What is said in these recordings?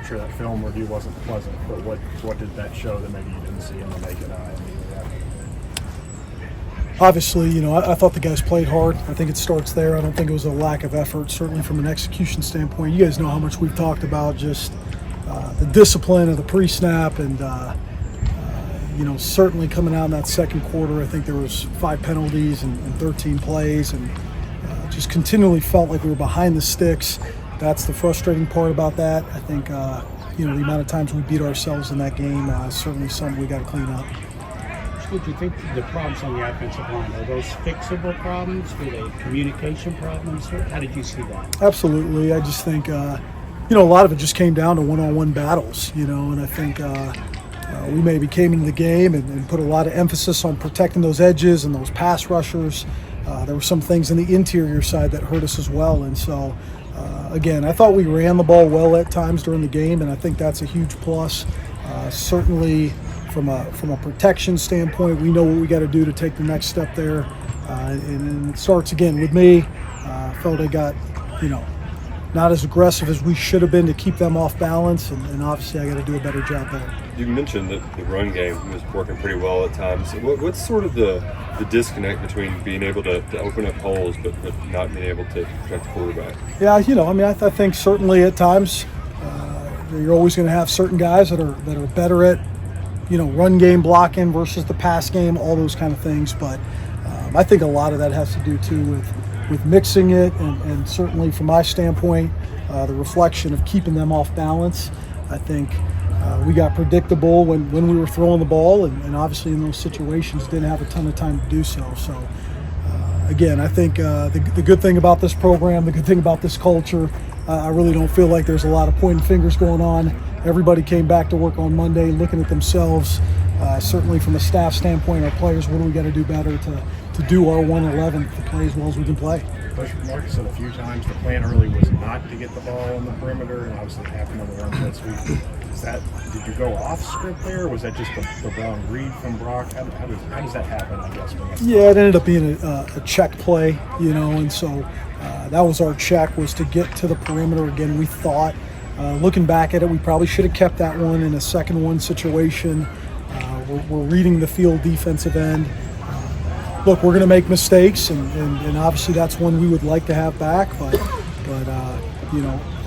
sure that film review wasn't pleasant, but what did that show that maybe you didn't see in the naked eye immediately after? Obviously, I thought the guys played hard. I think it starts there. I don't think it was a lack of effort, certainly from an execution standpoint. You guys know how much we've talked about just the discipline of the pre-snap and, certainly coming out in that second quarter, I think there was 5 penalties and 13 plays and just continually felt like we were behind the sticks. That's the frustrating part about that. I think, the amount of times we beat ourselves in that game is certainly something we got to clean up. What do you think the problems on the offensive line? Are those fixable problems? Were they communication problems? How did you see that? Absolutely. I just think, a lot of it just came down to one-on-one battles, and I think we maybe came into the game and put a lot of emphasis on protecting those edges and those pass rushers. There were some things in the interior side that hurt us as well. And so, again, I thought we ran the ball well at times during the game, and I think that's a huge plus. Certainly, from a protection standpoint, we know what we got to do to take the next step there, and it starts again with me. Felt I got, not as aggressive as we should have been to keep them off balance, and obviously I got to do a better job there. You mentioned that the run game was working pretty well at times. What's sort of the disconnect between being able to open up holes but not being able to protect the quarterback? Yeah, I think certainly at times you're always going to have certain guys that are better at run game blocking versus the pass game, all those kind of things. But I think a lot of that has to do too with mixing it, and certainly from my standpoint, the reflection of keeping them off balance. I think we got predictable when we were throwing the ball, and obviously in those situations didn't have a ton of time to do so. So again, I think the good thing about this program, the good thing about this culture, I really don't feel like there's a lot of pointing fingers going on. Everybody came back to work on Monday looking at themselves. Certainly from a staff standpoint, our players, what do we got to do better to do our 111 to play as well as we can play. Coach Marcus said a few times the plan early was not to get the ball on the perimeter, and obviously it happened on the run this week. Did you go off script there, or was that just the wrong read from Brock? How does that happen, I guess? Yeah, it ended up being a check play, and so that was our check, was to get to the perimeter. Again, we thought, looking back at it, we probably should have kept that one in a 2nd-1 situation. We're reading the field defensive end. Look, we're going to make mistakes, and obviously that's one we would like to have back, but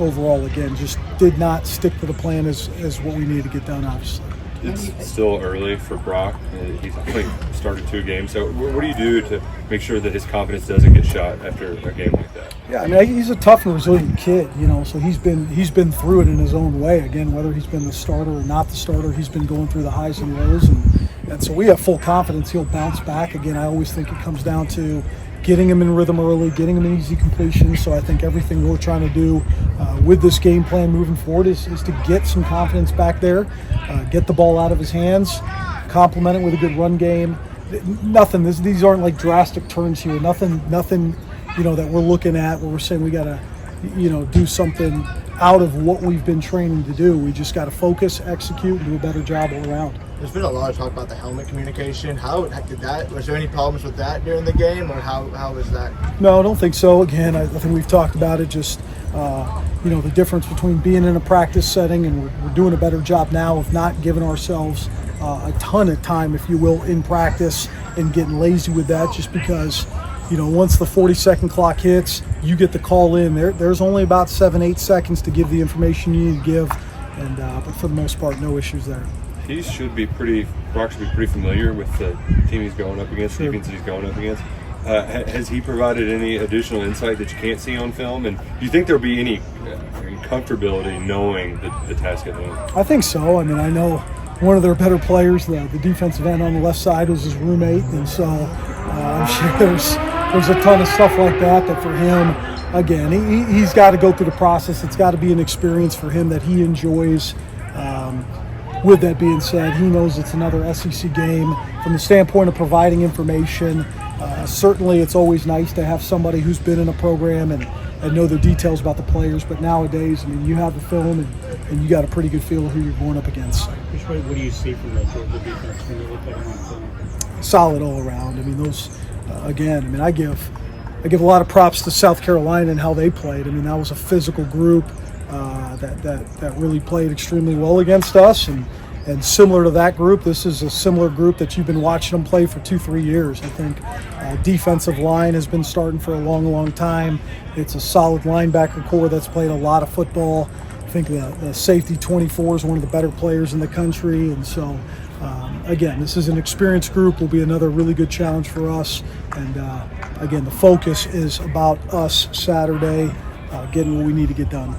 overall, again, just did not stick to the plan as what we needed to get done, obviously. It's still early for Brock. He's only started 2 games. So what do you do to make sure that his confidence doesn't get shot after a game like that? Yeah, he's a tough and resilient kid, so he's been through it in his own way. Again, whether he's been the starter or not the starter, he's been going through the highs and lows, and so we have full confidence he'll bounce back. Again, I always think it comes down to getting him in rhythm early, getting him in easy completion. So I think everything we're trying to do with this game plan moving forward is to get some confidence back there, get the ball out of his hands, complement it with a good run game. Nothing. These aren't like drastic turns here. Nothing. That we're looking at where we're saying we got to, do something out of what we've been training to do. We just got to focus, execute, and do a better job all around. There's been a lot of talk about the helmet communication. Was there any problems with that during the game, or how was that? No, I don't think so. Again, I think we've talked about it, just, the difference between being in a practice setting, and we're doing a better job now of not giving ourselves a ton of time, if you will, in practice, and getting lazy with that, just because, once the 40-second clock hits, you get the call in. There's only about 7-8 seconds to give the information you need to give, and but for the most part, no issues there. Brock should be pretty familiar with the team he's going up against, the defense he's going up against. Has he provided any additional insight that you can't see on film? And do you think there'll be any comfortability knowing the task at hand? I think so. I know one of their better players, the defensive end on the left side, was his roommate, and so I'm sure there's a ton of stuff like that for him, again, he's got to go through the process. It's got to be an experience for him that he enjoys. With that being said, he knows it's another SEC game. From the standpoint of providing information, certainly it's always nice to have somebody who's been in a program and know the details about the players. But nowadays, you have the film and you got a pretty good feel of who you're going up against. What do you see from the defense when you look at them on film? Solid all around. I give a lot of props to South Carolina and how they played. That was a physical group. that really played extremely well against us. And similar to that group, this is a similar group that you've been watching them play for 2-3 years. I think defensive line has been starting for a long time. It's a solid linebacker core that's played a lot of football. I think the safety 24 is one of the better players in the country. And so, again, this is an experienced group. Will be another really good challenge for us. And, again, the focus is about us Saturday, getting what we need to get done.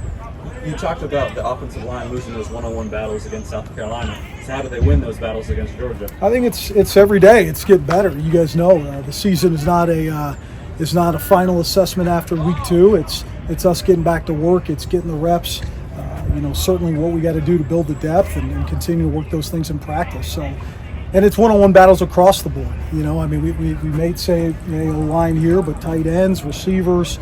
You talked about the offensive line losing those one-on-one battles against South Carolina. So how do they win those battles against Georgia? I think it's every day. It's getting better. You guys know the season is not a final assessment after week 2. It's us getting back to work. It's getting the reps. Certainly what we got to do to build the depth and continue to work those things in practice. So, and it's one-on-one battles across the board. We may say line here, but tight ends, receivers.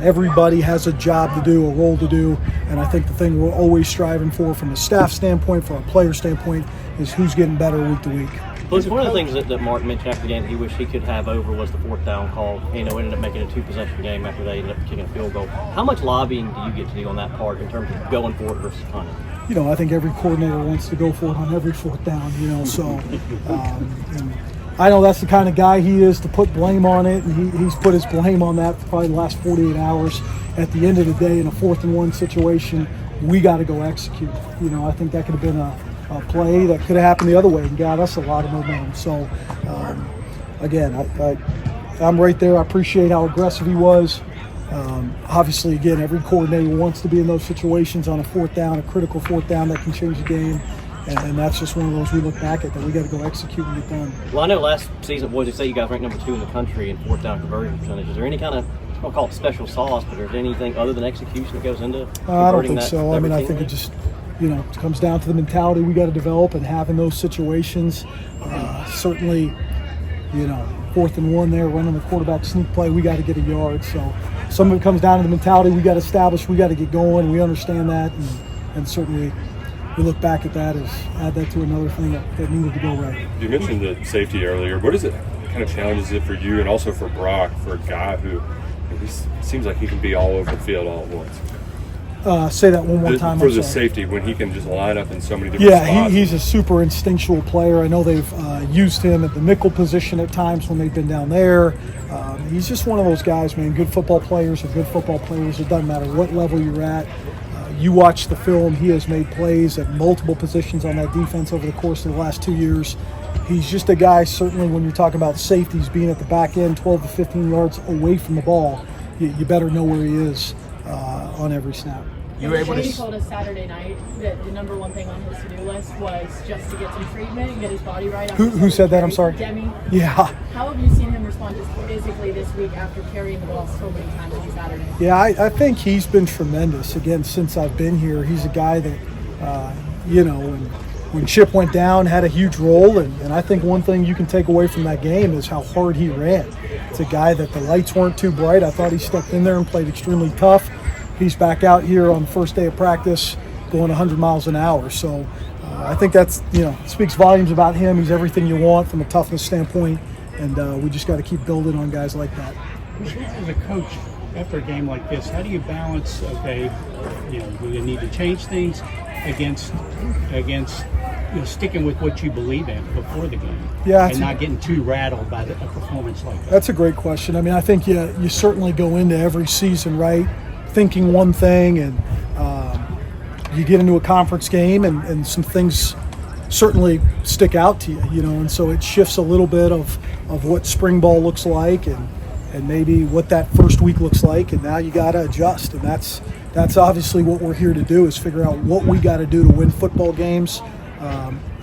Everybody has a job to do, a role to do, and I think the thing we're always striving for from a staff standpoint, from a player standpoint, is who's getting better week to week. Well, one of the things that Mark mentioned after the game that he wished he could have over was the 4th down call. Ended up making a 2-possession game after they ended up kicking a field goal. How much lobbying do you get to do on that part in terms of going for it versus punting? I think every coordinator wants to go for it on every 4th down, so and I know that's the kind of guy he is to put blame on it, and he's put his blame on that for probably the last 48 hours. At the end of the day, in a 4th and 1 situation, we got to go execute. I think that could have been a play that could have happened the other way and got us a lot of momentum. So, again, I'm right there. I appreciate how aggressive he was. Obviously, again, every coordinator wants to be in those situations on a 4th down, a critical 4th down that can change the game. And that's just one of those we look back at that we got to go execute and get done. Well, I know last season, boys, they say you guys ranked number 2 in the country in 4th down conversion percentage. Is there any kind of, I don't call it special sauce, but is there anything other than execution that goes into I don't think that, so. I think it just, it comes down to the mentality we got to develop and having those situations. Certainly, 4th and 1 there, running the quarterback sneak play, we got to get a yard. So some of it comes down to the mentality we got to establish, we got to get going. We understand that, and certainly we look back at that as add that to another thing that needed to go right. You mentioned the safety earlier. What is it? Kind of challenges it for you and also for Brock, for a guy who seems like he can be all over the field all at once? Say that one more time. For the safety, when he can just line up in so many different spots. Yeah, he's a super instinctual player. I know they've used him at the nickel position at times when they've been down there. He's just one of those guys, man. Good football players are good football players. It doesn't matter what level you're at. You watch the film, he has made plays at multiple positions on that defense over the course of the last 2 years. He's just a guy, certainly when you're talking about safeties being at the back end 12 to 15 yards away from the ball, you better know where he is on every snap. You were able to. He told us Saturday night that the number one thing on his to-do list was just to get some treatment and get his body right. Who said that? I'm sorry. Demi. Yeah. How have you seen him respond just physically this week after carrying the ball so many times on Saturday? Yeah, I think he's been tremendous. Again, since I've been here, he's a guy that, when Chip went down, had a huge role. And I think one thing you can take away from that game is how hard he ran. It's a guy that the lights weren't too bright. I thought he stepped in there and played extremely tough. He's back out here on the first day of practice going 100 miles an hour. So I think that's, speaks volumes about him. He's everything you want from a toughness standpoint, and we just got to keep building on guys like that. As a coach, after a game like this, how do you balance, do you need to change things against sticking with what you believe in before the game, and not getting too rattled by a performance like that? That's a great question. I think you certainly go into every season, right, thinking one thing, and you get into a conference game and some things certainly stick out to you, and so it shifts a little bit of what spring ball looks like and maybe what that first week looks like, and now you got to adjust, and that's obviously what we're here to do, is figure out what we got to do to win football games.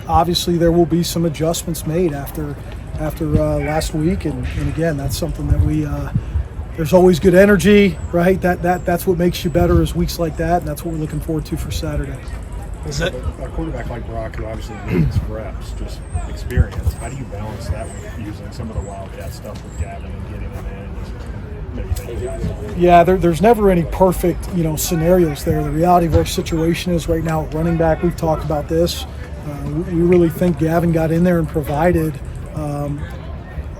Obviously there will be some adjustments made after last week, and again, that's something that we there's always good energy, right? That's what makes you better, is weeks like that, and that's what we're looking forward to for Saturday. A quarterback like Brock, who obviously needs reps, just experience, how do you balance that with using some of the Wildcat stuff with Gavin and getting him in? Yeah, there's never any perfect, scenarios there. The reality of our situation is right now at running back, we've talked about this. We really think Gavin got in there and provided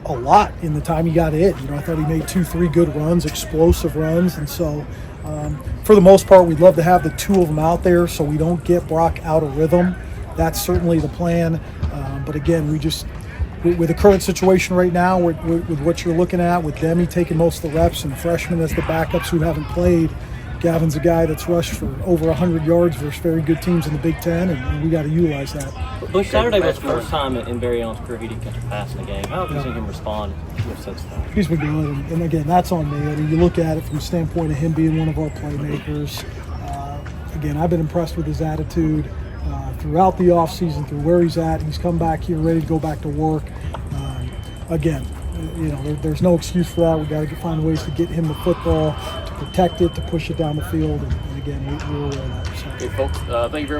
a lot in the time he got in. I thought he made 2-3 good runs, explosive runs, and so For the most part, we'd love to have the two of them out there so we don't get Brock out of rhythm. That's certainly the plan. But again, with the current situation right now, with what you're looking at, with Demi taking most of the reps and freshmen as the backups who haven't played, Gavin's a guy that's rushed for over 100 yards versus very good teams in the Big Ten, and we got to utilize that. Bush, Saturday was the first time in Barry Allen's career he didn't catch a pass in the game. How have you seen him respond since then? He's been good, and again, that's on me. I mean, you look at it from the standpoint of him being one of our playmakers. Again, I've been impressed with his attitude throughout the offseason, through where he's at. He's come back here ready to go back to work. Again, there's no excuse for that. We got to find ways to get him the football, to protect it, to push it down the field, and again, we're aware of that. So. Okay, folks, thank you very much.